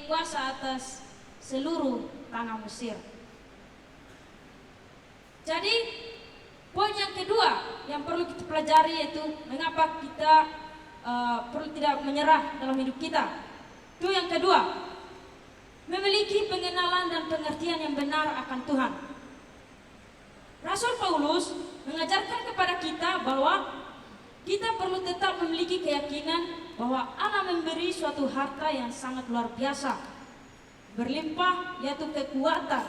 kuasa atas seluruh tanah Mesir. Jadi poin yang kedua yang perlu kita pelajari yaitu mengapa kita perlu tidak menyerah dalam hidup kita. Itu yang kedua, memiliki pengenalan dan pengertian yang benar akan Tuhan. Rasul Paulus mengajarkan kepada kita bahwa kita perlu tetap memiliki keyakinan bahwa Allah memberi suatu harta yang sangat luar biasa, berlimpah, yaitu kekuatan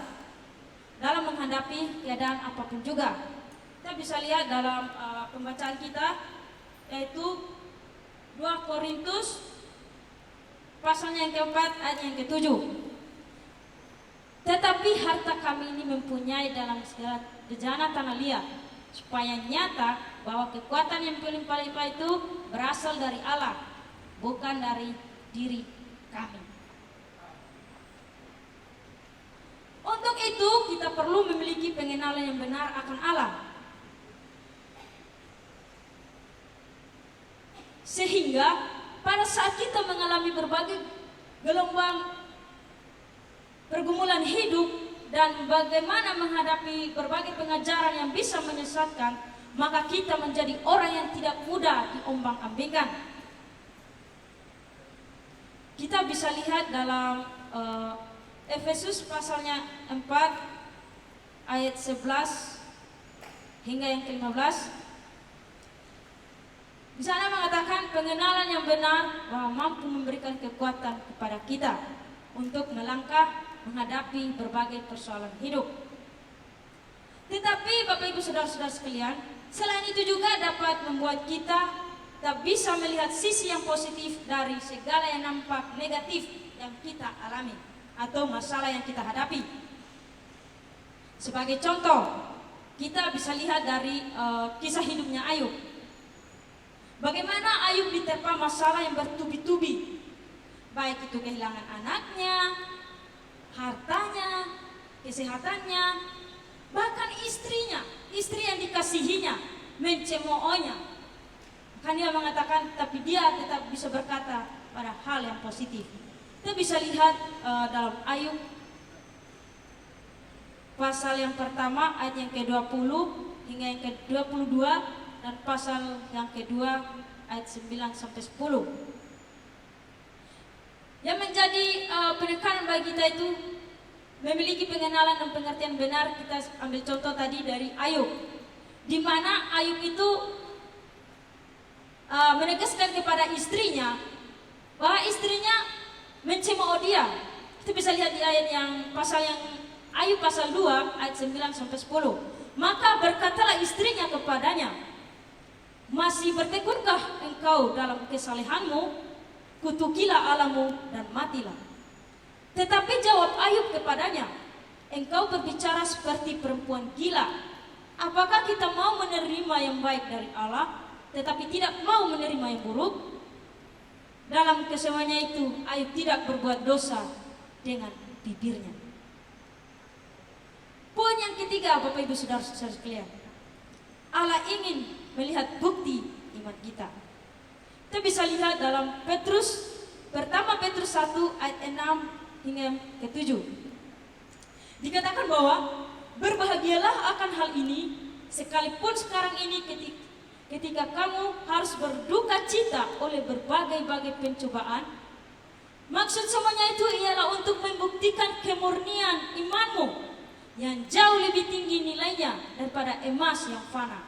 dalam menghadapi keadaan apapun juga. Kita bisa lihat dalam pembacaan kita, yaitu 2 Korintus pasalnya yang keempat ayat yang ketujuh. Tetapi harta kami ini mempunyai dalam segala bejana tanah liat, supaya nyata bahwa kekuatan yang berlimpah-limpah itu berasal dari Allah, bukan dari diri kami. Untuk itu kita perlu memiliki pengenalan yang benar akan Allah, sehingga pada saat kita mengalami berbagai gelombang pergumulan hidup dan bagaimana menghadapi berbagai pengajaran yang bisa menyesatkan, maka kita menjadi orang yang tidak mudah diombang-ambingkan. Kita bisa lihat dalam Efesus pasalnya 4 ayat 11 hingga yang ke-15. Di sana mengatakan pengenalan yang benar bahwa mampu memberikan kekuatan kepada kita untuk melangkah menghadapi berbagai persoalan hidup. Tetapi Bapak Ibu Saudara-saudara sekalian, selain itu juga dapat membuat kita tak bisa melihat sisi yang positif dari segala yang nampak negatif yang kita alami atau masalah yang kita hadapi. Sebagai contoh, kita bisa lihat dari kisah hidupnya Ayub. Bagaimana Ayub diterpa masalah yang bertubi-tubi, baik itu kehilangan anaknya, hartanya, kesehatannya, bahkan istrinya, istri yang dikasihinya, mencemoohnya. Kan dia mengatakan, tapi dia tetap bisa berkata pada hal yang positif. Kita bisa lihat dalam Ayub pasal yang pertama ayat yang ke-20 hingga yang ke-22 dan pasal yang kedua ayat 9 sampai 10. Yang menjadi penekanan bagi kita itu memiliki pengenalan dan pengertian benar. Kita ambil contoh tadi dari Ayub, di mana Ayub itu menegaskan kepada istrinya bahwa istrinya mencemooh dia. Kita bisa lihat di ayat yang pasal yang Ayub pasal 2 ayat 9 sampai 10. Maka berkatalah istrinya kepadanya, masih bertekunkah engkau dalam kesalehanmu? Kutukilah Allahmu dan matilah. Tetapi jawab Ayub kepadanya, engkau berbicara seperti perempuan gila. Apakah kita mau menerima yang baik dari Allah, tetapi tidak mau menerima yang buruk? Dalam kesemuanya itu Ayub tidak berbuat dosa dengan bibirnya. Poin yang ketiga, Bapak Ibu Saudara-saudara sekalian, Allah ingin melihat bukti iman kita. Kita bisa lihat dalam pertama Petrus 1 ayat 6 hingga ke-7. Dikatakan bahwa berbahagialah akan hal ini, sekalipun sekarang ini ketika kamu harus berduka cita oleh berbagai-bagai pencobaan. Maksud semuanya itu ialah untuk membuktikan kemurnian imanmu yang jauh lebih tinggi nilainya daripada emas yang fana,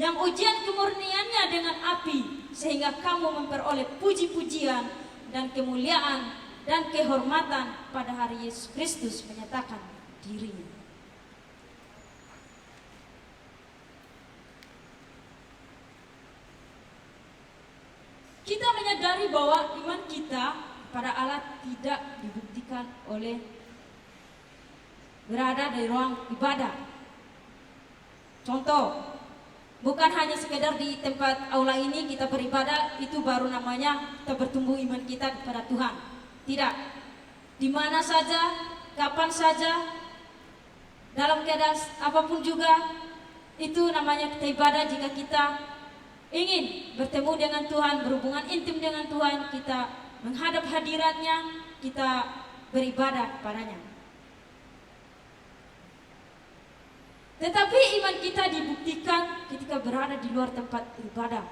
yang ujian kemurniannya dengan api, sehingga kamu memperoleh puji-pujian dan kemuliaan dan kehormatan pada hari Yesus Kristus menyatakan dirinya. Kita menyadari bahwa iman kita pada Allah tidak dibuktikan oleh berada di ruang ibadah. Contoh, bukan hanya sekedar di tempat aula ini kita beribadah, itu baru namanya kita bertumbuh iman kita kepada Tuhan. Tidak. Di mana saja, kapan saja, dalam keadaan apapun juga, itu namanya kita ibadah. Jika kita ingin bertemu dengan Tuhan, berhubungan intim dengan Tuhan, kita menghadap hadiratnya, kita beribadah kepadanya. Tetapi iman kita dibuktikan ketika berada di luar tempat ibadah.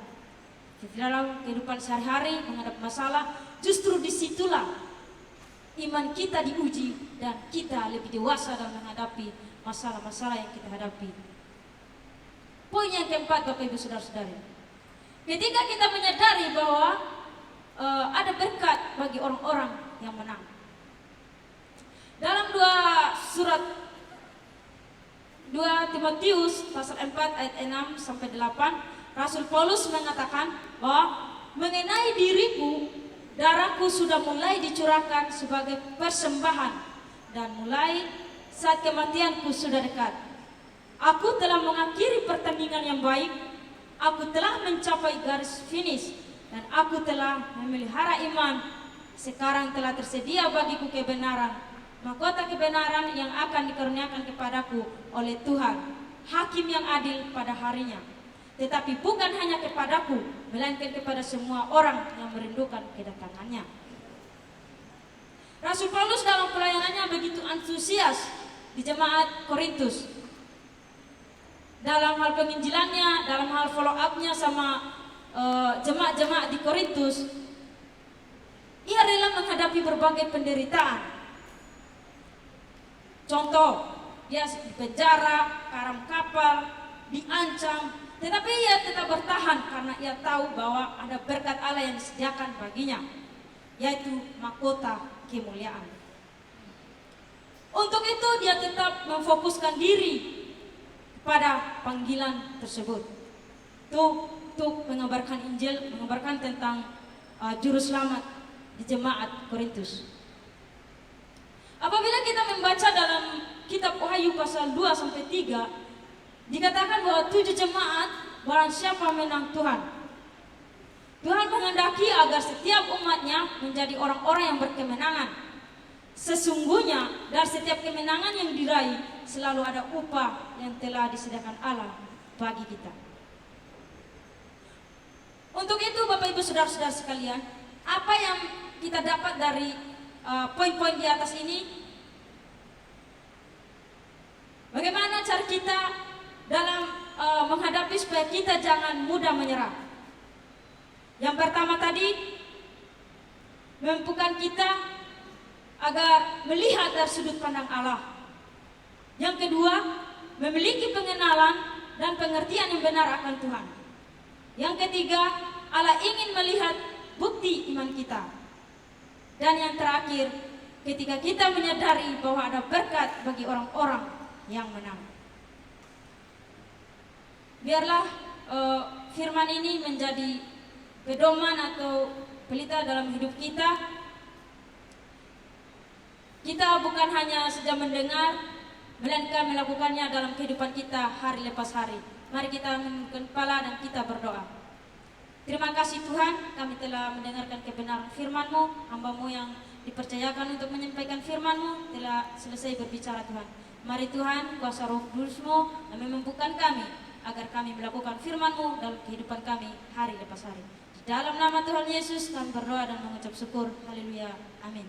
Di dalam kehidupan sehari-hari menghadap masalah, justru disitulah iman kita diuji dan kita lebih dewasa dalam menghadapi masalah-masalah yang kita hadapi. Poin yang keempat, Bapak Ibu Saudara-saudari, ketika kita menyadari bahwa ada berkat bagi orang-orang yang menang. Dalam 2 Timotius pasal 4 ayat 6 sampai 8, Rasul Paulus mengatakan bahwa mengenai diriku, darahku sudah mulai dicurahkan sebagai persembahan dan mulai saat kematianku sudah dekat. Aku telah mengakhiri pertandingan yang baik, aku telah mencapai garis finish, dan aku telah memelihara iman. Sekarang telah tersedia bagiku kebenaran, mahkota kebenaran yang akan dikaruniakan kepadaku oleh Tuhan, Hakim yang adil pada harinya. Tetapi bukan hanya kepadaku, melainkan kepada semua orang yang merindukan kedatangannya. Rasul Paulus dalam pelayanannya begitu antusias di jemaat Korintus. Dalam hal penginjilannya, dalam hal follow up-nya sama jemaat-jemaat di Korintus, ia rela menghadapi berbagai penderitaan. Contoh, dia dipenjara, karam kapal, diancam, tetapi ia tetap bertahan karena ia tahu bahwa ada berkat Allah yang disediakan baginya, yaitu mahkota kemuliaan. Untuk itu dia tetap memfokuskan diri pada panggilan tersebut, untuk mengabarkan Injil, mengabarkan tentang juru selamat di jemaat Korintus. Apabila kita membaca dalam kitab Wahyu pasal 2 sampai 3, dikatakan bahwa 7 jemaat barang siapa menang Tuhan. Tuhan menghendaki agar setiap umatnya menjadi orang-orang yang berkemenangan. Sesungguhnya dari setiap kemenangan yang diraih selalu ada upah yang telah disediakan Allah bagi kita. Untuk itu Bapak Ibu Saudara-saudara sekalian, apa yang kita dapat dari poin-poin di atas ini? Bagaimana cara kita dalam menghadapi supaya kita jangan mudah menyerah? Yang pertama tadi, memampukan kita agar melihat dari sudut pandang Allah. Yang kedua, memiliki pengenalan dan pengertian yang benar akan Tuhan. Yang ketiga, Allah ingin melihat bukti iman kita. Dan yang terakhir, ketika kita menyadari bahwa ada berkat bagi orang-orang yang menang. Biarlah firman ini menjadi pedoman atau pelita dalam hidup kita. Kita bukan hanya saja mendengar, melainkan melakukannya dalam kehidupan kita hari lepas hari. Mari kita menundukkan kepala dan kita berdoa. Terima kasih Tuhan, kami telah mendengarkan kebenaran firman-Mu. Hamba-Mu yang dipercayakan untuk menyampaikan firman-Mu telah selesai berbicara Tuhan. Mari Tuhan, kuasa Roh Kudus-Mu dan memampukan kami agar kami melakukan firman-Mu dalam kehidupan kami hari lepas hari. Di dalam nama Tuhan Yesus kami berdoa dan mengucap syukur. Haleluya. Amin.